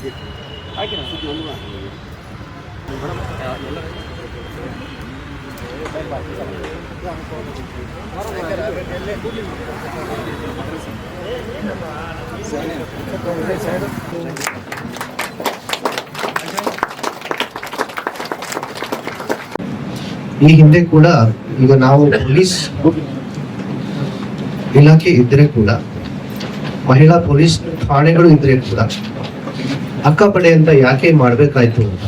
ಈ ಹಿಂದೆ ಕೂಡ ಈಗ ನಾವು ಪೊಲೀಸ್ ಇಲಾಖೆ ಇದ್ರೆ ಕೂಡ, ಮಹಿಳಾ ಪೊಲೀಸ್ ಠಾಣೆಗಳು ಇದ್ರೆ ಕೂಡ ಅಕ್ಕಪಡೆ ಅಂತ ಯಾಕೆ ಮಾಡ್ಬೇಕಾಯ್ತು ಅಂತ.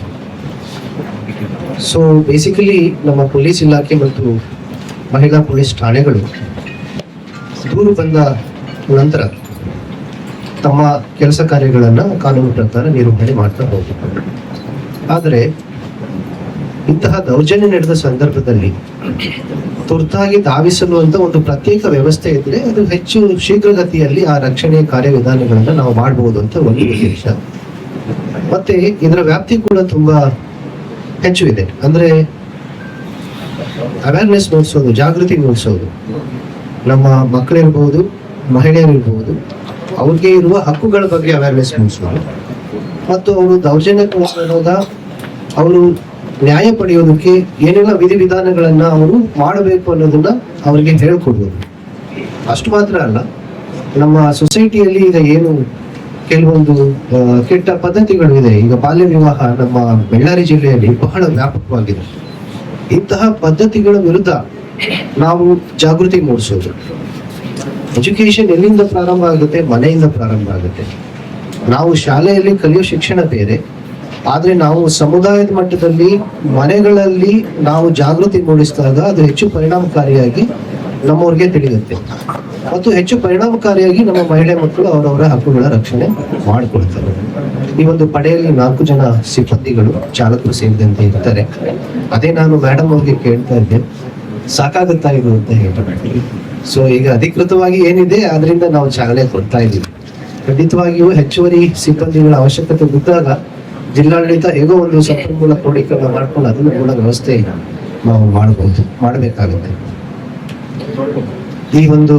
ಸೊ ಬೇಸಿಕಲಿ ನಮ್ಮ ಪೊಲೀಸ್ ಇಲಾಖೆ ಮತ್ತು ಮಹಿಳಾ ಪೊಲೀಸ್ ಠಾಣೆಗಳು ದೂರು ಬಂದ ನಂತರ ತಮ್ಮ ಕೆಲಸ ಕಾರ್ಯಗಳನ್ನ ಕಾನೂನು ಪ್ರಕಾರ ನಿರ್ವಹಣೆ ಮಾಡ್ತಾ ಹೋಗ್ತಾರೆ. ಆದರೆ ಇಂತಹ ದೌರ್ಜನ್ಯ ನಡೆದ ಸಂದರ್ಭದಲ್ಲಿ ತುರ್ತಾಗಿ ಧಾವಿಸಲು ಅಂತ ಒಂದು ಪ್ರತ್ಯೇಕ ವ್ಯವಸ್ಥೆ ಇದ್ರೆ ಅದು ಹೆಚ್ಚು ಶೀಘ್ರಗತಿಯಲ್ಲಿ ಆ ರಕ್ಷಣೆಯ ಕಾರ್ಯವಿಧಾನಗಳನ್ನ ನಾವು ಮಾಡಬಹುದು ಅಂತ ಒಂದು ಉದ್ದೇಶ. ಮತ್ತೆ ಇದರ ವ್ಯಾಪ್ತಿ ಕೂಡ ತುಂಬಾ ಹೆಚ್ಚು ಇದೆ. ಅಂದ್ರೆ ಅವೇರ್ನೆಸ್ ಮೂಡಿಸೋದು, ಜಾಗೃತಿ ಮೂಡಿಸೋದು, ನಮ್ಮ ಮಕ್ಕಳಿರ್ಬಹುದು, ಮಹಿಳೆಯರಿರ್ಬಹುದು, ಅವ್ರಿಗೆ ಇರುವ ಹಕ್ಕುಗಳ ಬಗ್ಗೆ ಅವೇರ್ನೆಸ್ ಮೂಡಿಸೋದು, ಮತ್ತು ಅವರು ದೌರ್ಜನ್ಯಕ್ಕೊಳಗಾದಾಗ ಅವರು ನ್ಯಾಯ ಪಡೆಯೋದಕ್ಕೆ ಏನೆಲ್ಲ ವಿಧಿವಿಧಾನಗಳನ್ನ ಅವರು ಮಾಡಬೇಕು ಅನ್ನೋದನ್ನ ಅವರಿಗೆ ಹೇಳ್ಕೊಡ್ಬೋದು. ಅಷ್ಟು ಮಾತ್ರ ಅಲ್ಲ, ನಮ್ಮ ಸೊಸೈಟಿಯಲ್ಲಿ ಈಗ ಏನು ಕೆಲವೊಂದು ಕೆಟ್ಟ ಪದ್ಧತಿಗಳು ಇದೆ. ಈಗ ಬಾಲ್ಯ ವಿವಾಹ ನಮ್ಮ ಬಳ್ಳಾರಿ ಜಿಲ್ಲೆಯಲ್ಲಿ ಬಹಳ ವ್ಯಾಪಕವಾಗಿದೆ. ಇಂತಹ ಪದ್ಧತಿಗಳ ವಿರುದ್ಧ ನಾವು ಜಾಗೃತಿ ಮೂಡಿಸೋದು. ಎಜುಕೇಶನ್ ಎಲ್ಲಿಂದ ಪ್ರಾರಂಭ ಆಗುತ್ತೆ? ಮನೆಯಿಂದ ಪ್ರಾರಂಭ ಆಗುತ್ತೆ. ನಾವು ಶಾಲೆಯಲ್ಲಿ ಕಲಿಯೋ ಶಿಕ್ಷಣ ಬೇರೆ, ಆದ್ರೆ ನಾವು ಸಮುದಾಯದ ಮಟ್ಟದಲ್ಲಿ ಮನೆಗಳಲ್ಲಿ ನಾವು ಜಾಗೃತಿ ಮೂಡಿಸಿದಾಗ ಅದು ಹೆಚ್ಚು ಪರಿಣಾಮಕಾರಿಯಾಗಿ ನಮ್ಮವ್ರಿಗೆ ತಿಳಿಯುತ್ತೆ ಮತ್ತು ಹೆಚ್ಚು ಪರಿಣಾಮಕಾರಿಯಾಗಿ ನಮ್ಮ ಮಹಿಳೆ ಮಕ್ಕಳು ಅವರವರ ಹಕ್ಕುಗಳ ರಕ್ಷಣೆ ಮಾಡಿಕೊಳ್ತಾರೆ. ಈ ಒಂದು ಪಡೆಯಲ್ಲಿ 4 ಜನ ಸಿಬ್ಬಂದಿಗಳು, ಚಾಲಕರು ಸೇರಿದಂತೆ ಇರ್ತಾರೆ. ಅದೇ ನಾನು ಮೇಡಮ್ ಅವ್ರಿಗೆ ಕೇಳ್ತಾ ಇದ್ದೆ, ಸಾಕಾಗುತ್ತಾ ಇದು ಅಂತ ಹೇಳ್ತಾರೆ. ಸೊ ಈಗ ಅಧಿಕೃತವಾಗಿ ಏನಿದೆ ಅದರಿಂದ ನಾವು ಚಾಲನೆ ಕೊಡ್ತಾ ಇದ್ದೀವಿ. ಖಂಡಿತವಾಗಿಯೂ ಹೆಚ್ಚುವರಿ ಸಿಬ್ಬಂದಿಗಳ ಅವಶ್ಯಕತೆ ಬಿದ್ದಾಗ ಜಿಲ್ಲಾಡಳಿತ ಹೇಗೋ ಒಂದು ಸಂಪನ್ಮೂಲ ಕ್ರೋಢೀಕರಣ ಮಾಡ್ಕೊಂಡು ಅದನ್ನು ಕೂಡ ವ್ಯವಸ್ಥೆ ನಾವು ಮಾಡಬೇಕಾಗುತ್ತೆ. ಈ ಒಂದು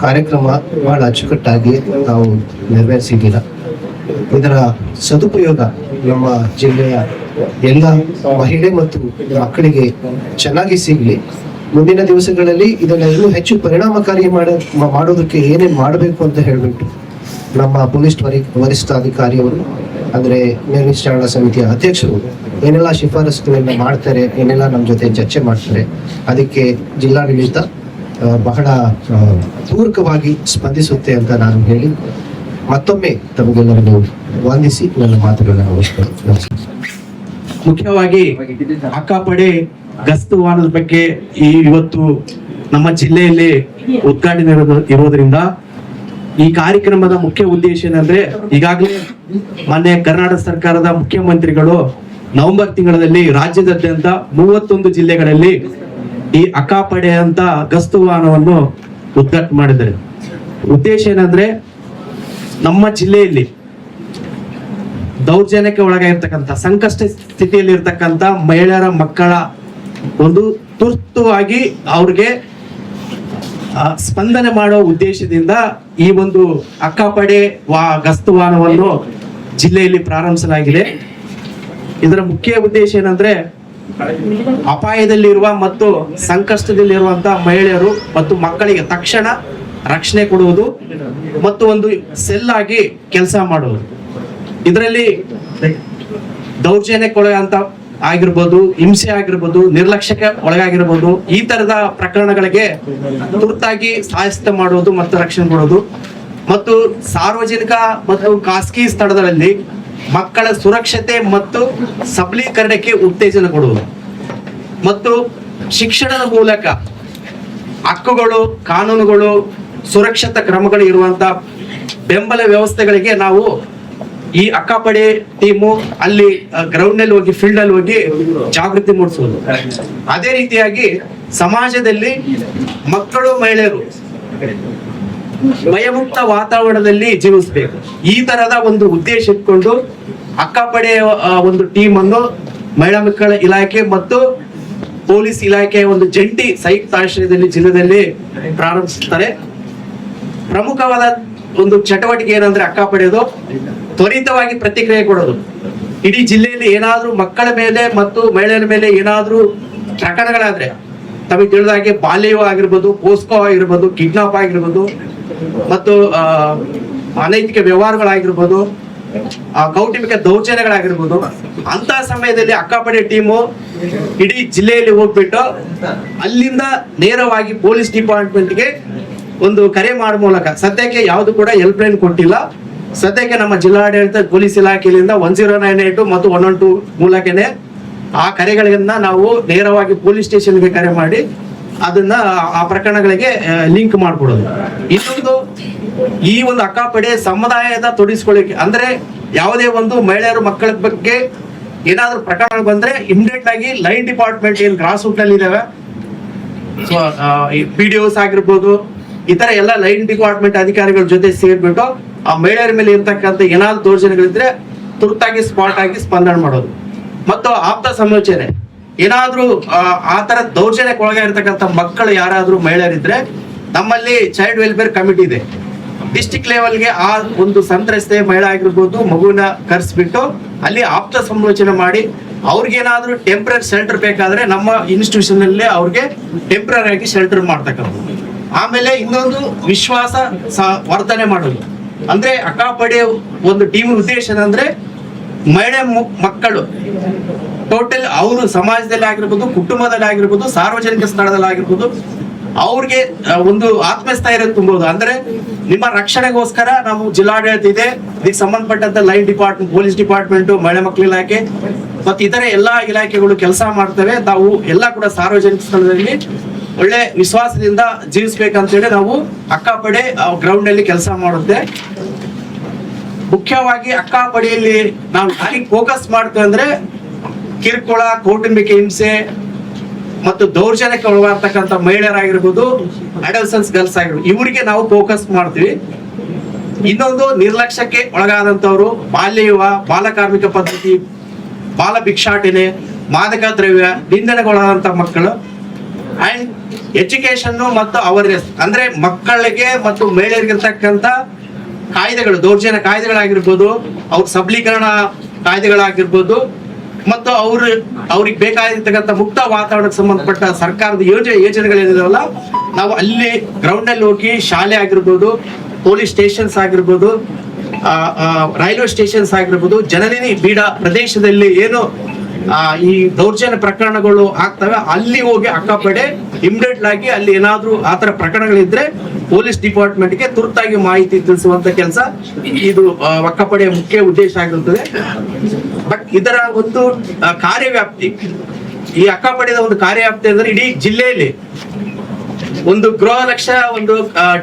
ಕಾರ್ಯಕ್ರಮ ಬಹಳ ಅಚ್ಚುಕಟ್ಟಾಗಿ ನಾವು ನೆರವೇರಿಸಿದ್ದೀರ. ಇದರ ಸದುಪಯೋಗ ನಮ್ಮ ಜಿಲ್ಲೆಯ ಎಲ್ಲ ಮಹಿಳೆ ಮತ್ತು ಮಕ್ಕಳಿಗೆ ಚೆನ್ನಾಗಿ ಸಿಗಲಿ. ಮುಂದಿನ ದಿವಸಗಳಲ್ಲಿ ಇದನ್ನ ಇನ್ನೂ ಹೆಚ್ಚು ಪರಿಣಾಮಕಾರಿ ಮಾಡೋದಕ್ಕೆ ಏನೇನು ಮಾಡಬೇಕು ಅಂತ ಹೇಳ್ಬಿಟ್ಟು ನಮ್ಮ ಪೊಲೀಸ್ ವರಿಷ್ಠಾಧಿಕಾರಿಯವರು, ಅಂದ್ರೆ ಮೇಲ್ವಿಚಾರಣಾ ಸಮಿತಿಯ ಅಧ್ಯಕ್ಷರು ಏನೆಲ್ಲ ಶಿಫಾರಸುಗಳನ್ನ ಮಾಡ್ತಾರೆ, ಏನೆಲ್ಲ ನಮ್ಮ ಜೊತೆ ಚರ್ಚೆ ಮಾಡ್ತಾರೆ, ಅದಕ್ಕೆ ಜಿಲ್ಲಾಡಳಿತ ಬಹಳ ಪೂರಕವಾಗಿ ಸ್ಪಂದಿಸುತ್ತೆ ಅಂತ ನಾನು ಹೇಳಿ ಮತ್ತೊಮ್ಮೆ ತಮಗೆಲ್ಲರಿಗೂ ವಂದಿಸಿ ನನ್ನ ಮಾತುಗಳನ್ನ ಮುಗಿಸ್ತೇನೆ. ಮುಖ್ಯವಾಗಿ ಅಕ್ಕಪಡೆ ಗಸ್ತು ವಾಹನದ ಬಗ್ಗೆ ಇವತ್ತು ನಮ್ಮ ಜಿಲ್ಲೆಯಲ್ಲಿ ಉದ್ಘಾಟನೆ ಇರೋದ್ರಿಂದ ಈ ಕಾರ್ಯಕ್ರಮದ ಮುಖ್ಯ ಉದ್ದೇಶ ಏನಂದ್ರೆ, ಈಗಾಗಲೇ ಮೊನ್ನೆ ಕರ್ನಾಟಕ ಸರ್ಕಾರದ ಮುಖ್ಯಮಂತ್ರಿಗಳು ನವೆಂಬರ್ ತಿಂಗಳಲ್ಲಿ ರಾಜ್ಯದಾದ್ಯಂತ 31 ಜಿಲ್ಲೆಗಳಲ್ಲಿ ಈ ಅಕ್ಕಪಡೆ ಅಂತ ಗಸ್ತು ವಾಹನವನ್ನು ಉದ್ಘಾಟನೆ ಮಾಡಿದ್ದಾರೆ. ಉದ್ದೇಶ ಏನಂದ್ರೆ, ನಮ್ಮ ಜಿಲ್ಲೆಯಲ್ಲಿ ದೌರ್ಜನ್ಯಕ್ಕೆ ಒಳಗಾಗಿರ್ತಕ್ಕಂಥ, ಸಂಕಷ್ಟ ಸ್ಥಿತಿಯಲ್ಲಿ ಇರ್ತಕ್ಕಂಥ ಮಹಿಳೆಯರ ಮಕ್ಕಳ ಒಂದು ತುರ್ತುವಾಗಿ ಅವ್ರಿಗೆ ಸ್ಪಂದನೆ ಮಾಡುವ ಉದ್ದೇಶದಿಂದ ಈ ಒಂದು ಅಕ್ಕಪಡೆ ಗಸ್ತು ವಾಹನವನ್ನು ಜಿಲ್ಲೆಯಲ್ಲಿ ಪ್ರಾರಂಭಿಸಲಾಗಿದೆ. ಇದರ ಮುಖ್ಯ ಉದ್ದೇಶ ಏನಂದ್ರೆ, ಅಪಾಯದಲ್ಲಿರುವ ಮತ್ತು ಸಂಕಷ್ಟದಲ್ಲಿರುವಂತಹ ಮಹಿಳೆಯರು ಮತ್ತು ಮಕ್ಕಳಿಗೆ ತಕ್ಷಣ ರಕ್ಷಣೆ ಕೊಡುವುದು ಮತ್ತು ಒಂದು ಸೆಲ್ ಆಗಿ ಕೆಲಸ ಮಾಡುವುದು. ಇದರಲ್ಲಿ ದೌರ್ಜನ್ಯಕ್ಕೊಳಗಂತ ಆಗಿರ್ಬೋದು, ಹಿಂಸೆ ಆಗಿರ್ಬೋದು, ನಿರ್ಲಕ್ಷ್ಯಕ್ಕೆ ಒಳಗಾಗಿರ್ಬೋದು, ಈ ತರದ ಪ್ರಕರಣಗಳಿಗೆ ತುರ್ತಾಗಿ ಸಹಾಯ ಮಾಡುವುದು ಮತ್ತು ರಕ್ಷಣೆ ಕೊಡುವುದು ಮತ್ತು ಸಾರ್ವಜನಿಕ ಮತ್ತು ಖಾಸಗಿ ಸ್ಥಳಗಳಲ್ಲಿ ಮಕ್ಕಳ ಸುರಕ್ಷತೆ ಮತ್ತು ಸಬಲೀಕರಣಕ್ಕೆ ಉತ್ತೇಜನ ಕೊಡುವುದು ಮತ್ತು ಶಿಕ್ಷಣದ ಮೂಲಕ ಹಕ್ಕುಗಳು, ಕಾನೂನುಗಳು, ಸುರಕ್ಷತಾ ಕ್ರಮಗಳು ಇರುವಂತಹ ಬೆಂಬಲ ವ್ಯವಸ್ಥೆಗಳಿಗೆ ನಾವು ಈ ಅಕ್ಕಪಡೆ ಟೀಮು ಅಲ್ಲಿ ಗ್ರೌಂಡ್ ನಲ್ಲಿ ಹೋಗಿ, ಫೀಲ್ಡ್ ಅಲ್ಲಿ ಹೋಗಿ ಜಾಗೃತಿ ಮೂಡಿಸುವುದು. ಅದೇ ರೀತಿಯಾಗಿ ಸಮಾಜದಲ್ಲಿ ಮಕ್ಕಳು, ಮಹಿಳೆಯರು ಭಯಮುಕ್ತ ವಾತಾವರಣದಲ್ಲಿ ಜೀವಿಸಬೇಕು. ಈ ತರದ ಒಂದು ಉದ್ದೇಶ ಇಟ್ಕೊಂಡು ಅಕ್ಕಪಡೆ ಒಂದು ಟೀಮ್ ಅನ್ನು ಮಹಿಳಾ ಮಕ್ಕಳ ಇಲಾಖೆ ಮತ್ತು ಪೊಲೀಸ್ ಇಲಾಖೆಯ ಒಂದು ಜಂಟಿ ಸಂಯುಕ್ತ ಆಶ್ರಯದಲ್ಲಿ ಜಿಲ್ಲೆಯಲ್ಲಿ ಪ್ರಾರಂಭಿಸುತ್ತಾರೆ. ಪ್ರಮುಖವಾದ ಒಂದು ಚಟುವಟಿಕೆ ಏನಂದ್ರೆ, ಅಕ್ಕಪಡೆದು ತ್ವರಿತವಾಗಿ ಪ್ರತಿಕ್ರಿಯೆ ಕೊಡೋದು. ಇಡೀ ಜಿಲ್ಲೆಯಲ್ಲಿ ಏನಾದ್ರೂ ಮಕ್ಕಳ ಮೇಲೆ ಮತ್ತು ಮಹಿಳೆಯರ ಮೇಲೆ ಏನಾದ್ರೂ ಪ್ರಕರಣಗಳಾದ್ರೆ, ತಮಗೆ ತಿಳಿದಾಗೆ ಬಾಲ್ಯ ವಿವಾಹ ಆಗಿರ್ಬೋದು, ಪೋಸ್ಕೋ ಆಗಿರ್ಬೋದು, ಕಿಡ್ನಾಪ್ ಆಗಿರ್ಬೋದು, ಮತ್ತು ಅನೈತಿಕ ವ್ಯವಹಾರಗಳಾಗಿರ್ಬೋದು, ಕೌಟುಂಬಿಕ ದೌರ್ಜನ್ಯಗಳಾಗಿರ್ಬೋದು, ಅಂತ ಸಮಯದಲ್ಲಿ ಅಕ್ಕಪಡೆ ಟೀಮು ಇಡೀ ಜಿಲ್ಲೆಯಲ್ಲಿ ಹೋಗ್ಬಿಟ್ಟು ಅಲ್ಲಿಂದ ನೇರವಾಗಿ ಪೊಲೀಸ್ ಡಿಪಾರ್ಟ್ಮೆಂಟ್ಗೆ ಒಂದು ಕರೆ ಮಾಡೋ ಮೂಲಕ, ಸದ್ಯಕ್ಕೆ ಯಾವುದು ಕೂಡ ಹೆಲ್ಪ್ ಲೈನ್ ಕೊಟ್ಟಿಲ್ಲ. ಸದ್ಯಕ್ಕೆ ನಮ್ಮ ಜಿಲ್ಲಾಡಳಿತ ಪೊಲೀಸ್ ಇಲಾಖೆಯಿಂದ 1098 ಮತ್ತು 112 ಮೂಲಕನೇ ಆ ಕರೆಗಳನ್ನ ನಾವು ನೇರವಾಗಿ ಪೊಲೀಸ್ ಸ್ಟೇಷನ್ಗೆ ಕರೆ ಮಾಡಿ ಅದನ್ನ ಆ ಪ್ರಕರಣಗಳಿಗೆ ಲಿಂಕ್ ಮಾಡ್ಕೊಡೋದು. ಇನ್ನೊಂದು, ಈ ಒಂದು ಅಕ್ಕಪಡೆ ಸಮುದಾಯದ ತೊಡಗಿಸ್ಕೊಳ್ಳಿಕ್ಕೆ, ಅಂದ್ರೆ ಯಾವುದೇ ಒಂದು ಮಹಿಳೆಯರು ಮಕ್ಕಳ ಬಗ್ಗೆ ಏನಾದ್ರೂ ಪ್ರಕರಣ ಬಂದ್ರೆ ಇಮಿಡಿಯೇಟ್ ಆಗಿ ಲೈನ್ ಡಿಪಾರ್ಟ್ಮೆಂಟ್ ಏನ್ ಗ್ರಾಸ್ ರೂಟ್ ನಲ್ಲಿ ಇದಾವೆ, PDOs ಆಗಿರ್ಬೋದು, ಈ ತರ ಎಲ್ಲ ಲೈನ್ ಡಿಪಾರ್ಟ್ಮೆಂಟ್ ಅಧಿಕಾರಿಗಳ ಜೊತೆ ಸೇರ್ಬಿಟ್ಟು ಆ ಮಹಿಳೆಯರ ಮೇಲೆ ಇರ್ತಕ್ಕಂಥ ಏನಾದ್ರು ದೌರ್ಜನ್ಯಗಳಿದ್ರೆ ತುರ್ತಾಗಿ ಸ್ಪಾಟ್ ಆಗಿ ಸ್ಪಂದನೆ ಮಾಡೋದು. ಮತ್ತು ಆಪ್ತ ಸಮಾಲೋಚನೆ, ಏನಾದ್ರೂ ಆ ತರ ದೌರ್ಜನ್ಯಕ್ಕೆ ಒಳಗಾಗಿರ್ತಕ್ಕಂಥ ಮಕ್ಕಳು ಯಾರಾದ್ರೂ ಮಹಿಳೆಯರಿದ್ರೆ ನಮ್ಮಲ್ಲಿ ಚೈಲ್ಡ್ ವೆಲ್ಫೇರ್ ಕಮಿಟಿ ಇದೆ. ಡಿಸ್ಟಿಕ್ ಲೆವೆಲ್ಗೆ ಆ ಒಂದು ಸಂತ್ರಸ್ತೆ ಮಹಿಳೆ ಆಗಿರ್ಬೋದು ಮಗುವಿನ ಕರೆಸ್ಬಿಟ್ಟು ಅಲ್ಲಿ ಆಪ್ತ ಸಮಾಲೋಚನೆ ಮಾಡಿ ಅವ್ರಿಗೇನಾದ್ರೂ ಟೆಂಪ್ರರಿ ಶೆಲ್ಟರ್ ಬೇಕಾದ್ರೆ ನಮ್ಮ ಇನ್ಸ್ಟಿಟ್ಯೂಷನ್ ಅಲ್ಲೇ ಅವ್ರಿಗೆ ಟೆಂಪ್ರರಿ ಆಗಿ ಶೆಲ್ಟರ್ ಮಾಡ್ತಕ್ಕಂಥದ್ದು. ಆಮೇಲೆ ಇನ್ನೊಂದು, ವಿಶ್ವಾಸ ವರ್ಧನೆ ಮಾಡೋದು. ಅಂದ್ರೆ ಅಕ್ಕಪಡೆ ಒಂದು ಟೀಮ್ ಉದ್ದೇಶ ಅಂದ್ರೆ ಮಹಿಳೆ ಮಕ್ಕಳು ಟೋಟಲ್ ಅವರು ಸಮಾಜದಲ್ಲಿ ಆಗಿರ್ಬೋದು, ಕುಟುಂಬದಲ್ಲಿ ಆಗಿರ್ಬೋದು, ಸಾರ್ವಜನಿಕ ಸ್ಥಳದಲ್ಲಿ ಆಗಿರ್ಬೋದು, ಅವ್ರಿಗೆ ಒಂದು ಆತ್ಮಸ್ಥೈರ್ಯ ತುಂಬೋದು. ಅಂದ್ರೆ ನಿಮ್ಮ ರಕ್ಷಣೆಗೋಸ್ಕರ ನಾವು ಜಿಲ್ಲಾಡಳಿತ ಇದೆ, ಇದಕ್ಕೆ ಸಂಬಂಧಪಟ್ಟಂತ ಲೈನ್ ಡಿಪಾರ್ಟ್ಮೆಂಟ್, ಪೊಲೀಸ್ ಡಿಪಾರ್ಟ್ಮೆಂಟ್, ಮಹಿಳಾ ಮಕ್ಕಳ ಇಲಾಖೆ ಮತ್ತು ಇತರೆ ಎಲ್ಲಾ ಇಲಾಖೆಗಳು ಕೆಲಸ ಮಾಡ್ತವೆ. ನಾವು ಎಲ್ಲ ಕೂಡ ಸಾರ್ವಜನಿಕ ಸ್ಥಳದಲ್ಲಿ ಒಳ್ಳೆ ವಿಶ್ವಾಸದಿಂದ ಜೀವಿಸ್ಬೇಕಂತೇಳಿ ನಾವು ಅಕ್ಕಪಡೆ ಗ್ರೌಂಡ್ ಅಲ್ಲಿ ಕೆಲಸ ಮಾಡುತ್ತೆ. ಮುಖ್ಯವಾಗಿ ಅಕ್ಕಪಡೆಯಲ್ಲಿ ನಾವು ಯಾರಿಗೆ ಫೋಕಸ್ ಮಾಡ್ತೇವೆ ಅಂದ್ರೆ ಕಿರುಕುಳ, ಕೌಟುಂಬಿಕ ಹಿಂಸೆ ಮತ್ತು ದೌರ್ಜನ್ಯಕ್ಕೆ ಒಳಗಾಗ್ತಕ್ಕಂಥ ಮಹಿಳೆಯರಾಗಿರ್ಬೋದು, ಅಡಲ್ಸನ್ಸ್ ಗರ್ಲ್ಸ್ ಆಗಿರ್ಬೋದು, ಇವರಿಗೆ ನಾವು ಫೋಕಸ್ ಮಾಡ್ತೀವಿ. ಇನ್ನೊಂದು, ನಿರ್ಲಕ್ಷ್ಯಕ್ಕೆ ಒಳಗಾದಂತವ್ರು, ಬಾಲ್ಯ ವಿವಾಹ, ಬಾಲ ಕಾರ್ಮಿಕ ಪದ್ಧತಿ, ಬಾಲ ಭಿಕ್ಷಾಟನೆ, ಮಾದಕ ದ್ರವ್ಯ, ನಿಂದನೆಗೊಳಗಾದಂತ ಮಕ್ಕಳು, ಅಂಡ್ ಎಜುಕೇಶನ್ ಮತ್ತು ಅವೇರ್ನೆಸ್, ಅಂದ್ರೆ ಮಕ್ಕಳಿಗೆ ಮತ್ತು ಮಹಿಳೆಯರಿಗಿರ್ತಕ್ಕಂಥ ಕಾಯ್ದೆಗಳು, ದೌರ್ಜನ್ಯ ಕಾಯ್ದೆಗಳಾಗಿರ್ಬೋದು, ಅವ್ರ ಸಬಲೀಕರಣ ಕಾಯ್ದೆಗಳಾಗಿರ್ಬೋದು, ಮತ್ತು ಅವ್ರಿಗೆ ಬೇಕಾಗಿರ್ತಕ್ಕಂಥ ಮುಕ್ತ ವಾತಾವರಣಕ್ಕೆ ಸಂಬಂಧಪಟ್ಟ ಸರ್ಕಾರದ ಯೋಜನೆಗಳೇನಿದಾವಲ್ಲ, ನಾವು ಅಲ್ಲಿ ಗ್ರೌಂಡ್ ಅಲ್ಲಿ ಹೋಗಿ ಶಾಲೆ ಆಗಿರ್ಬೋದು, ಪೊಲೀಸ್ ಸ್ಟೇಷನ್ಸ್ ಆಗಿರ್ಬೋದು, ರೈಲ್ವೆ ಸ್ಟೇಷನ್ಸ್ ಆಗಿರ್ಬೋದು, ಜನನಿಧಿ ಬೀಡ ಪ್ರದೇಶದಲ್ಲಿ ಏನು ಈ ದೌರ್ಜನ್ಯ ಪ್ರಕರಣಗಳು ಆಗ್ತವೆ ಅಲ್ಲಿ ಹೋಗಿ ಅಕ್ಕಪಡೆ ಇಮಿಡಿಯೇಟ್ ಆಗಿ ಅಲ್ಲಿ ಏನಾದ್ರೂ ಆತರ ಪ್ರಕರಣಗಳಿದ್ರೆ ಪೊಲೀಸ್ ಡಿಪಾರ್ಟ್ಮೆಂಟ್ಗೆ ತುರ್ತಾಗಿ ಮಾಹಿತಿ ತಿಳಿಸುವಂತ ಕೆಲಸ ಇದು ಅಕ್ಕಪಡೆಯ ಮುಖ್ಯ ಉದ್ದೇಶ ಆಗಿರುತ್ತದೆ. ಬಟ್ ಇದರ ಒಂದು ಕಾರ್ಯವ್ಯಾಪ್ತಿ, ಈ ಅಕ್ಕಪಡೆಯ ಒಂದು ಕಾರ್ಯವ್ಯಾಪ್ತಿ ಅಂದ್ರೆ ಇಡೀ ಜಿಲ್ಲೆಯಲ್ಲಿ ಒಂದು ಗೃಹ ರಕ್ಷಾ ಒಂದು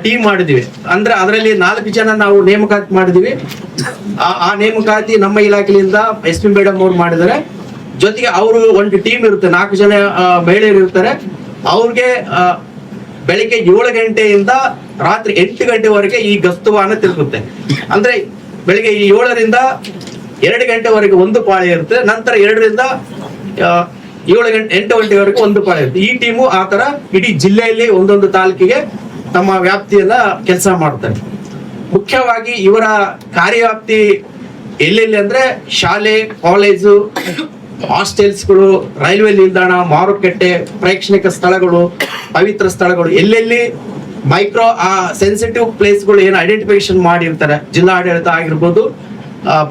ಟೀಮ್ ಮಾಡಿದಿವಿ. ಅಂದ್ರೆ ಅದರಲ್ಲಿ 4 ಜನ ನಾವು ನೇಮಕಾತಿ ಮಾಡಿದಿವಿ. ಆ ನೇಮಕಾತಿ ನಮ್ಮ ಇಲಾಖೆಯಿಂದ SP ಮೇಡಮ್ ಅವ್ರು ಮಾಡಿದ್ದಾರೆ. ಜೊತೆಗೆ ಅವರು ಒಂದು ಟೀಮ್ ಇರುತ್ತೆ, 4 ಜನ ಮಹಿಳೆಯರು ಇರ್ತಾರೆ. ಅವ್ರಿಗೆ ಬೆಳಿಗ್ಗೆ 7 ಗಂಟೆಯಿಂದ ರಾತ್ರಿ 8 ಗಂಟೆವರೆಗೆ ಈ ಗಸ್ತು ವಾಹನ ತಿರುಗುತ್ತೆ. ಅಂದ್ರೆ ಬೆಳಿಗ್ಗೆ 7ರಿಂದ 2 ಗಂಟೆವರೆಗೆ ಒಂದು ಪಾಳಿ ಇರುತ್ತೆ, ನಂತರ 2ರಿಂದ 8 ಗಂಟೆವರೆಗೆ ಒಂದು ಪಾಳಿ ಇರುತ್ತೆ. ಈ ಟೀಮು ಆ ತರ ಇಡೀ ಜಿಲ್ಲೆಯಲ್ಲಿ ಒಂದೊಂದು ತಾಲೂಕಿಗೆ ತಮ್ಮ ವ್ಯಾಪ್ತಿಯನ್ನ ಕೆಲಸ ಮಾಡ್ತಾರೆ. ಮುಖ್ಯವಾಗಿ ಇವರ ಕಾರ್ಯವ್ಯಾಪ್ತಿ ಎಲ್ಲೆಲ್ಲಿ ಅಂದ್ರೆ ಶಾಲೆ, ಕಾಲೇಜು, ಹಾಸ್ಟೆಲ್ಸ್ಗಳು, ರೈಲ್ವೆ ನಿಲ್ದಾಣ, ಮಾರುಕಟ್ಟೆ, ಪ್ರೇಕ್ಷಣಿಕ ಸ್ಥಳಗಳು, ಪವಿತ್ರ ಸ್ಥಳಗಳು, ಎಲ್ಲೆಲ್ಲಿ ಮೈಕ್ರೋ ಸೆನ್ಸಿಟಿವ್ ಪ್ಲೇಸ್ಗಳು ಏನು ಐಡೆಂಟಿಫಿಕೇಶನ್ ಮಾಡಿರ್ತಾರೆ ಜಿಲ್ಲಾಡಳಿತ ಆಗಿರ್ಬೋದು,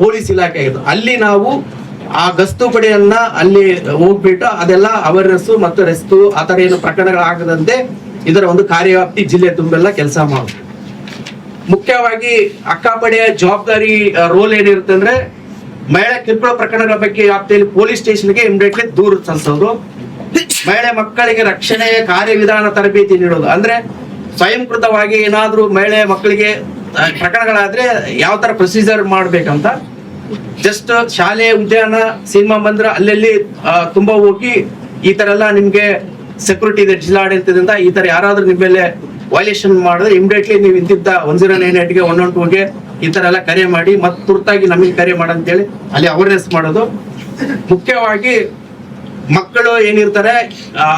ಪೊಲೀಸ್ ಇಲಾಖೆ ಆಗಿರ್ಬೋದು, ಅಲ್ಲಿ ನಾವು ಆ ಗಸ್ತು ಪಡೆಯನ್ನ ಅಲ್ಲಿ ಹೋಗ್ಬಿಟ್ಟು ಅದೆಲ್ಲ ಅವೇರ್ನೆಸ್ ಮತ್ತು ರೆಸ್ತು ಆತರ ಏನು ಪ್ರಕರಣಗಳಾಗದಂತೆ ಇದರ ಒಂದು ಕಾರ್ಯವ್ಯಾಪ್ತಿ ಜಿಲ್ಲೆ ತುಂಬೆಲ್ಲ ಕೆಲಸ ಮಾಡುತ್ತೆ. ಮುಖ್ಯವಾಗಿ ಅಕ್ಕಪಡೆಯ ಜವಾಬ್ದಾರಿ ರೋಲ್ ಏನಿರುತ್ತೆ ಅಂದ್ರೆ ಮಹಿಳಾ ಕಿರುಕುಳ ಪ್ರಕರಣಗಳ ಬಗ್ಗೆ ವ್ಯಾಪ್ತಿಯಲ್ಲಿ ಪೊಲೀಸ್ ಸ್ಟೇಷನ್ಗೆ ಇಮಿಡಿಯೇಟ್ಲಿ ದೂರು ಸಲ್ಲಿಸೋದು, ಮಹಿಳೆ ಮಕ್ಕಳಿಗೆ ರಕ್ಷಣೆಯ ಕಾರ್ಯವಿಧಾನ ತರಬೇತಿ ನೀಡೋದು. ಅಂದ್ರೆ ಸ್ವಯಂಕೃತವಾಗಿ ಏನಾದ್ರೂ ಮಹಿಳೆ ಮಕ್ಕಳಿಗೆ ಪ್ರಕರಣಗಳಾದ್ರೆ ಯಾವ ತರ ಪ್ರೊಸೀಜರ್ ಮಾಡ್ಬೇಕಂತ, ಜಸ್ಟ್ ಶಾಲೆ, ಉದ್ಯಾನ, ಸಿನಿಮಾ ಮಂದಿರ ಅಲ್ಲೆಲ್ಲಿ ತುಂಬಾ ಹೋಗಿ ಈ ತರ ಎಲ್ಲ ನಿಮ್ಗೆ ಸೆಕ್ಯೂರಿಟಿ ಇದೆ ಜಿಲ್ಲಾಡಳಿತದಿಂದ, ಈ ತರ ಯಾರಾದ್ರೂ ನಿಮ್ಮ ಮೇಲೆ ವೈಲೇಷನ್ ಮಾಡಿದ್ರೆ ಇಮಿಡಿಯೇಟ್ಲಿ ನೀವು ಇಂತಿದ್ದ 1098ಗೆ 112ಗೆ ಈ ತರ ಎಲ್ಲ ಕರೆ ಮಾಡಿ ಮತ್ತೆ ತುರ್ತಾಗಿ ನಮಗೆ ಕರೆ ಮಾಡಂತೇಳಿ ಅಲ್ಲಿ ಅವೇರ್ನೆಸ್ ಮಾಡೋದು. ಮುಖ್ಯವಾಗಿ ಮಕ್ಕಳು ಏನಿರ್ತಾರೆ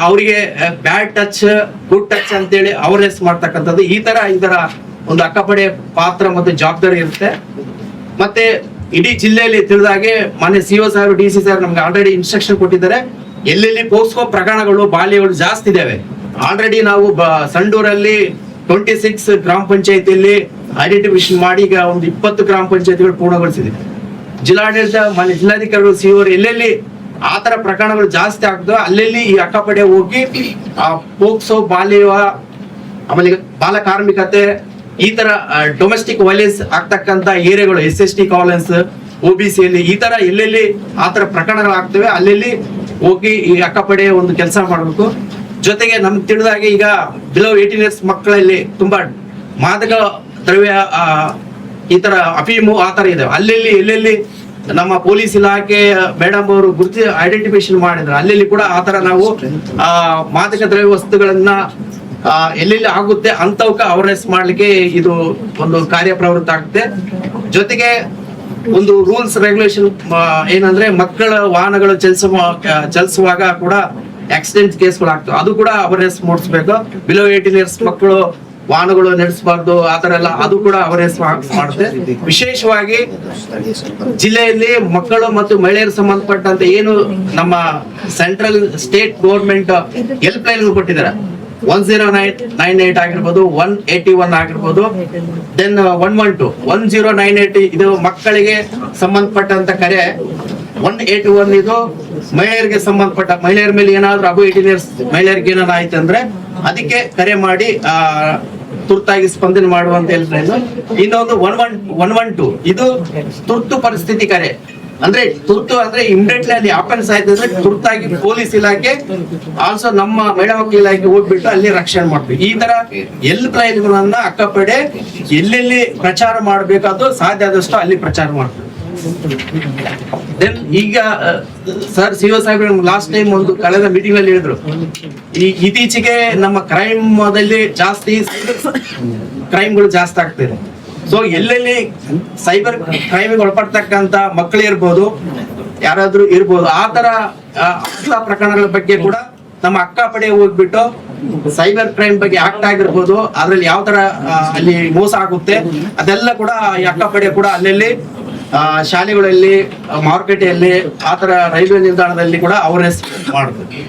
ಅವರಿಗೆ ಬ್ಯಾಡ್ ಟಚ್, ಗುಡ್ ಟಚ್ ಅಂತೇಳಿ ಅವೇರ್ನೆಸ್ ಮಾಡ್ತಕ್ಕಂಥದ್ದು, ಈ ತರ ಇದರ ಒಂದು ಅಕ್ಕಪಡೆ ಪಾತ್ರ ಮತ್ತು ಜವಾಬ್ದಾರಿ ಇರುತ್ತೆ. ಮತ್ತೆ ಇಡೀ ಜಿಲ್ಲೆಯಲ್ಲಿ ತಿಳಿದಾಗೆ ಮಾನ್ಯ CO ಸಾಹೇಬ್ DC ಸಾಹೇಬ್ ನಮ್ಗೆ ಆಲ್ರೆಡಿ ಇನ್ಸ್ಟ್ರಕ್ಷನ್ ಕೊಟ್ಟಿದ್ದಾರೆ. ಎಲ್ಲೆಲ್ಲಿ ಪೋಸ್ಕೋ ಪ್ರಕರಣಗಳು ಬಾಲ್ಯಗಳು ಜಾಸ್ತಿ ಇದಾವೆ. ಆಲ್ರೆಡಿ ನಾವು ಸಂಡೂರಲ್ಲಿ 26 ಗ್ರಾಮ ಪಂಚಾಯತಿಯಲ್ಲಿ ಐಡೆಂಟಿಫಿಕೇಶನ್ ಮಾಡಿ ಈಗ ಒಂದು 20 ಗ್ರಾಮ ಪಂಚಾಯತಿಗಳು ಪೂರ್ಣಗೊಳಿಸಿದೆ. ಜಿಲ್ಲಾಡಳಿತ ಮಾನ್ಯ ಜಿಲ್ಲಾಧಿಕಾರಿಗಳು CO ಎಲ್ಲೆಲ್ಲಿ ಆತರ ಪ್ರಕರಣಗಳು ಜಾಸ್ತಿ ಆಗ್ತವೆ ಅಲ್ಲೆಲ್ಲಿ ಈ ಅಕ್ಕಪಡೆ ಹೋಗಿ ಆ ಪೋಕ್ಸೋ ಬಾಲ್ಯ ಆಮೇಲೆ ಬಾಲ ಕಾರ್ಮಿಕತೆ ಈ ತರ ಡೊಮೆಸ್ಟಿಕ್ ವೈಲೆನ್ಸ್ ಆಗ್ತಕ್ಕಂತ ಏರಿಯಾಗಳು SST ಕಾಲೋನ್ಸ್ OBC ಅಲ್ಲಿ ಈ ತರ ಎಲ್ಲೆಲ್ಲಿ ಆತರ ಪ್ರಕರಣಗಳಾಗ್ತವೆ ಅಲ್ಲೆಲ್ಲಿ ಹೋಗಿ ಈ ಅಕ್ಕಪಡೆ ಒಂದು ಕೆಲಸ ಮಾಡಬೇಕು. ಜೊತೆಗೆ ನಮ್ಗೆ ತಿಳಿದಾಗೆ ಈಗ ಬಿಲೋ 18 ಇಯರ್ಸ್ ಮಕ್ಕಳಲ್ಲಿ ತುಂಬಾ ಮಾದಕ ದ್ರವ್ಯ ಈ ತರ ಅಫೀಮು ಆ ತರ ಇದಾವೆ. ಅಲ್ಲೆಲ್ಲಿ ಎಲ್ಲೆಲ್ಲಿ ನಮ್ಮ ಪೊಲೀಸ್ ಇಲಾಖೆ ಮೇಡಮ್ ಅವರು ಗುರುತಿ ಐಡೆಂಟಿಫಿಕೇಶನ್ ಮಾಡಿದ್ರು ಅಲ್ಲೆಲ್ಲಿ ಕೂಡ ಆ ತರ ನಾವು ಮಾದಕ ದ್ರವ್ಯ ವಸ್ತುಗಳನ್ನ ಎಲ್ಲೆಲ್ಲಿ ಆಗುತ್ತೆ ಅಂತವಕ್ಕ ಅವೇರ್ನೆಸ್ ಮಾಡ್ಲಿಕ್ಕೆ ಇದು ಒಂದು ಕಾರ್ಯಪ್ರವೃತ್ತ ಆಗುತ್ತೆ. ಜೊತೆಗೆ ಒಂದು ರೂಲ್ಸ್ ರೆಗ್ಯುಲೇಷನ್ ಏನಂದ್ರೆ ಮಕ್ಕಳ ವಾಹನಗಳು ಚಲಿಸುವಾಗ ಕೂಡ ಆಕ್ಸಿಡೆಂಟ್ ಕೇಸ್ಗಳು ಆಗ್ತವೆ, ಅದು ಕೂಡ ಅವೇರ್ನೆಸ್ ಮೂಡಿಸ್ಬೇಕು. ಬಿಲೋ 18 ಇಯರ್ಸ್ ಮಕ್ಕಳು ವಾಹನಗಳು ನಡೆಸಬಾರ್ದು ಆ ತರ ಎಲ್ಲ ಅದು ಕೂಡ ಅವೇರ್ನೆಸ್ ಮಾಡುತ್ತೆ. ವಿಶೇಷವಾಗಿ ಜಿಲ್ಲೆಯಲ್ಲಿ ಮಕ್ಕಳು ಮತ್ತು ಮಹಿಳೆಯರು ಸಂಬಂಧಪಟ್ಟಂತೆ ಏನು ನಮ್ಮ central state government help line ಕೊಟ್ಟಿದ್ದಾರೆ 1098 ಆಗಿರ್ಬೋದು, 181 ಆಗಿರ್ಬೋದು, ದೆನ್ 112 1098 ಇದು ಮಕ್ಕಳಿಗೆ ಸಂಬಂಧಪಟ್ಟಂತ ಕರೆ. 181 ಇದು ಮಹಿಳೆಯರಿಗೆ ಸಂಬಂಧಪಟ್ಟ ಮಹಿಳೆಯರ ಮೇಲೆ ಏನಾದ್ರು ಅಬೋ 18 ಇಯರ್ಸ್ ಮಹಿಳೆಯರಿಗೆ ಏನಾದ್ರು ಆಯ್ತು ಅಂದ್ರೆ ಅದಕ್ಕೆ ಕರೆ ಮಾಡಿ ತುರ್ತಾಗಿ ಸ್ಪಂದನೆ ಮಾಡುವಂತ ಹೇಳ್ತಾರೆ. ಇನ್ನೊಂದು 112 ಇದು ತುರ್ತು ಪರಿಸ್ಥಿತಿ ಕರೆ. ಅಂದ್ರೆ ತುರ್ತು ಅಂದ್ರೆ ಇಮಿಡಿಯೇಟ್ಲಿ ಅಲ್ಲಿ ಆಪನ್ಸ್ ಆಯ್ತು ಅಂದ್ರೆ ತುರ್ತಾಗಿ ಪೊಲೀಸ್ ಇಲಾಖೆ ಆಲ್ಸೋ ನಮ್ಮ ಮಹಿಳಾ ಮಕ್ಕಳ ಇಲಾಖೆ ಹೋಗ್ಬಿಟ್ಟು ಅಲ್ಲಿ ರಕ್ಷಣೆ ಮಾಡ್ಬೇಕು. ಈ ತರ ಹೆಲ್ಪ್ ಲೈನ್ಗಳನ್ನ ಅಕ್ಕಪಡೆ ಎಲ್ಲೆಲ್ಲಿ ಪ್ರಚಾರ ಮಾಡ್ಬೇಕಾದ್ರು ಸಾಧ್ಯ ಆದಷ್ಟು ಅಲ್ಲಿ ಪ್ರಚಾರ ಮಾಡ್ಬೇಕು. ದೆನ್ ಈಗ sir CO Saheb last time ಒಂದು ಕಳೆದ ಮೀಟಿಂಗ್ ಅಲ್ಲಿ ಹೇಳಿದ್ರು, ಈ ಇತ್ತೀಚೆಗೆ ನಮ್ಮ ಕ್ರೈಮ್ದಲ್ಲಿ ಜಾಸ್ತಿ ಕ್ರೈಮ್ಗಳು ಜಾಸ್ತಿ ಆಗ್ತಿದೆ. ಸೊ ಎಲ್ಲೆಲ್ಲಿ ಸೈಬರ್ ಕ್ರೈಮ್ ಒಳಪಡ್ತಕ್ಕಂತ ಮಕ್ಕಳು ಇರ್ಬೋದು, ಯಾರಾದ್ರೂ ಇರ್ಬೋದು, ಆ ತರ ಪ್ರಕರಣಗಳ ಬಗ್ಗೆ ಕೂಡ ನಮ್ಮ ಅಕ್ಕಪಡೆ ಹೋಗ್ಬಿಟ್ಟು ಸೈಬರ್ ಕ್ರೈಮ್ ಬಗ್ಗೆ ಆಕ್ಟ್ ಆಗಿರ್ಬೋದು, ಅದ್ರಲ್ಲಿ ಯಾವ ತರ ಅಲ್ಲಿ ಮೋಸ ಆಗುತ್ತೆ ಅದೆಲ್ಲ ಕೂಡ ಈ ಅಕ್ಕಪಡೆ ಕೂಡ ಅಲ್ಲೆಲ್ಲಿ ಶಾಲೆಗಳಲ್ಲಿ, ಮಾರುಕಟ್ಟೆಯಲ್ಲಿ, ಆತರ ರೈಲ್ವೆ ನಿಲ್ದಾಣದಲ್ಲಿ ಕೂಡ ಅವೇರ್ನೆಸ್ ಮಾಡುತ್ತೆ.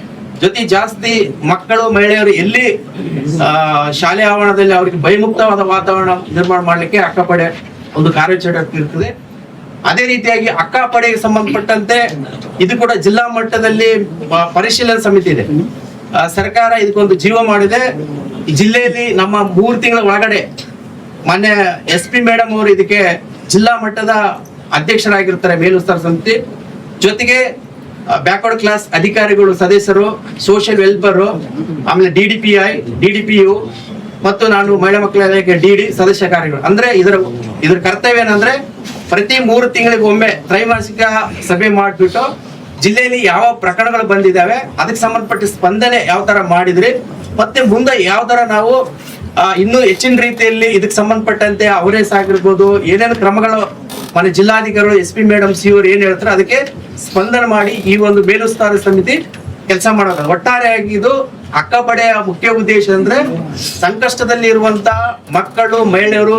ಜೊತೆ ಜಾಸ್ತಿ ಮಕ್ಕಳು ಮಹಿಳೆಯರು ಎಲ್ಲಿ ಶಾಲೆ ಆವರಣದಲ್ಲಿ ಅವರಿಗೆ ಭಯಮುಕ್ತವಾದ ವಾತಾವರಣ ನಿರ್ಮಾಣ ಮಾಡ್ಲಿಕ್ಕೆ ಅಕ್ಕಪಡೆ ಒಂದು ಕಾರ್ಯಾಚರಣೆ ಇರ್ತದೆ. ಅದೇ ರೀತಿಯಾಗಿ ಅಕ್ಕಪಡೆಗೆ ಸಂಬಂಧಪಟ್ಟಂತೆ ಇದು ಕೂಡ ಜಿಲ್ಲಾ ಮಟ್ಟದಲ್ಲಿ ಪರಿಶೀಲನಾ ಸಮಿತಿ ಇದೆ. ಸರ್ಕಾರ ಇದಕ್ಕೊಂದು ಜೀವ ಮಾಡಿದೆ. ಈ ಜಿಲ್ಲೆಯಲ್ಲಿ ನಮ್ಮ 3 ತಿಂಗಳ ಒಳಗಡೆ ಮಾನ್ಯ SP ಮೇಡಮ್ ಅವರು ಇದಕ್ಕೆ ಜಿಲ್ಲಾ ಮಟ್ಟದ ಅಧ್ಯಕ್ಷರಾಗಿರ್ತಾರೆ ಮೇಲುಸ್ತುವಾರಿ ಸಮಿತಿ. ಜೊತೆಗೆ ಬ್ಯಾಕ್ವರ್ಡ್ ಕ್ಲಾಸ್ ಅಧಿಕಾರಿಗಳು ಸದಸ್ಯರು, ಸೋಷಿಯಲ್ ವೆಲ್ಫೇರ್, ಆಮೇಲೆ DDPI, DDPU ಮತ್ತು ನಾನು ಮಹಿಳಾ ಮಕ್ಕಳ ಇಲಾಖೆ DD ಸದಸ್ಯ ಕಾರ್ಯಗಳು. ಅಂದ್ರೆ ಇದರ ಕರ್ತವ್ಯ ಏನಂದ್ರೆ ಪ್ರತಿ 3 ತಿಂಗಳಿಗೊಮ್ಮೆ ತ್ರೈಮಾಸಿಕ ಸಭೆ ಮಾಡಿಬಿಟ್ಟು ಜಿಲ್ಲೆಯಲ್ಲಿ ಯಾವ ಪ್ರಕರಣಗಳು ಬಂದಿದ್ದಾವೆ ಅದಕ್ಕೆ ಸಂಬಂಧಪಟ್ಟ ಸ್ಪಂದನೆ ಯಾವ ತರ ಮಾಡಿದ್ರಿ ಮತ್ತೆ ಮುಂದೆ ಯಾವ ತರ ನಾವು ಇನ್ನೂ ಹೆಚ್ಚಿನ ರೀತಿಯಲ್ಲಿ ಇದಕ್ಕೆ ಸಂಬಂಧಪಟ್ಟಂತೆ ಅವೇರ್ನೆಸ್ ಆಗಿರ್ಬೋದು, ಏನೇನು ಕ್ರಮಗಳು ಮನೆ ಜಿಲ್ಲಾಧಿಕಾರಿಗಳು SP ಮೇಡಮ್ CO ಏನ್ ಹೇಳ್ತಾರೆ ಅದಕ್ಕೆ ಸ್ಪಂದನೆ ಮಾಡಿ ಈ ಒಂದು ಮೇಲುಸ್ತುವಾರಿ ಸಮಿತಿ ಕೆಲಸ ಮಾಡೋದು. ಒಟ್ಟಾರೆಯಾಗಿ ಇದು ಅಕ್ಕಪಡೆಯ ಮುಖ್ಯ ಉದ್ದೇಶ ಅಂದ್ರೆ ಸಂಕಷ್ಟದಲ್ಲಿ ಇರುವಂತ ಮಕ್ಕಳು ಮಹಿಳೆಯರು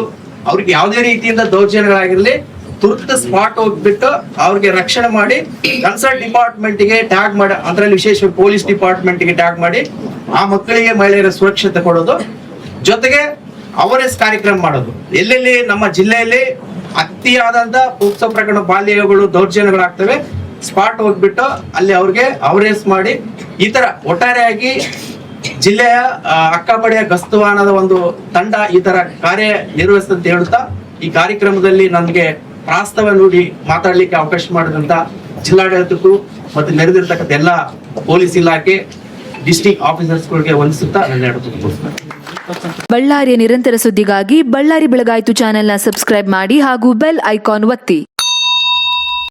ಅವ್ರಿಗೆ ಯಾವುದೇ ರೀತಿಯಿಂದ ದೌರ್ಜನ್ಯಗಳಾಗಿರ್ಲಿ ತುರ್ತು ಸ್ಪಾಟ್ ಹೋಗ್ಬಿಟ್ಟು ಅವ್ರಿಗೆ ರಕ್ಷಣೆ ಮಾಡಿ ಕನ್ಸರ್ನ್ ಡಿಪಾರ್ಟ್ಮೆಂಟ್ ಗೆ ಟ್ಯಾಗ್ ಮಾಡಿ, ಅದರಲ್ಲಿ ವಿಶೇಷ ಪೊಲೀಸ್ ಡಿಪಾರ್ಟ್ಮೆಂಟ್ ಗೆ ಟ್ಯಾಗ್ ಮಾಡಿ ಆ ಮಕ್ಕಳಿಗೆ ಮಹಿಳೆಯರ ಸುರಕ್ಷತೆ ಕೊಡೋದು. ಜೊತೆಗೆ ಅವೇರ್ನೆಸ್ ಕಾರ್ಯಕ್ರಮ ಮಾಡೋದು. ಎಲ್ಲೆಲ್ಲಿ ನಮ್ಮ ಜಿಲ್ಲೆಯಲ್ಲಿ ಅತಿಯಾದಂತ ಪೋಕ್ಸೋ ಪ್ರಕರಣ ಬಾಲ್ಯಗಳು ದೌರ್ಜನ್ಯಗಳಾಗ್ತವೆ ಸ್ಪಾಟ್ ಹೋಗ್ಬಿಟ್ಟು ಅಲ್ಲಿ ಅವ್ರಿಗೆ ಅವೇರ್ನೆಸ್ ಮಾಡಿ ಈ ತರ ಒಟ್ಟಾರೆಯಾಗಿ ಜಿಲ್ಲೆಯ ಅಕ್ಕಪಡೆಯ ಗಸ್ತುವಾಹನದ ಒಂದು ತಂಡ ಈ ತರ ಕಾರ್ಯ ನಿರ್ವಹಿಸ್ತಂತ ಹೇಳುತ್ತಾ ಈ ಕಾರ್ಯಕ್ರಮದಲ್ಲಿ ನನಗೆ ಪ್ರಾಸ್ತಾವ ನುಡಿ ಮಾತಾಡ್ಲಿಕ್ಕೆ ಅವಕಾಶ ಮಾಡಿದಂತ ಜಿಲ್ಲಾಡಳಿತಕ್ಕೂ ಮತ್ತು ನೆರೆದಿರ್ತಕ್ಕಂಥ ಎಲ್ಲ ಪೊಲೀಸ್ ಇಲಾಖೆ ಡಿಸ್ಟ್ರಿಕ್ಟ್ ಆಫೀಸರ್ಸ್ಗಳಿಗೆ ವಂದಿಸುತ್ತಾ ನನ್ನ ಹೇಳುತ್ತೇನೆ. ಬಳ್ಳಾರಿಯ ನಿರಂತರ ಸುದ್ದಿಗಾಗಿ ಬಳ್ಳಾರಿ ಬೆಳಗಾಯಿತು ಚಾನೆಲ್ನ ಸಬ್ಸ್ಕ್ರೈಬ್ ಮಾಡಿ ಹಾಗೂ ಬೆಲ್ ಐಕಾನ್ ಒತ್ತಿ.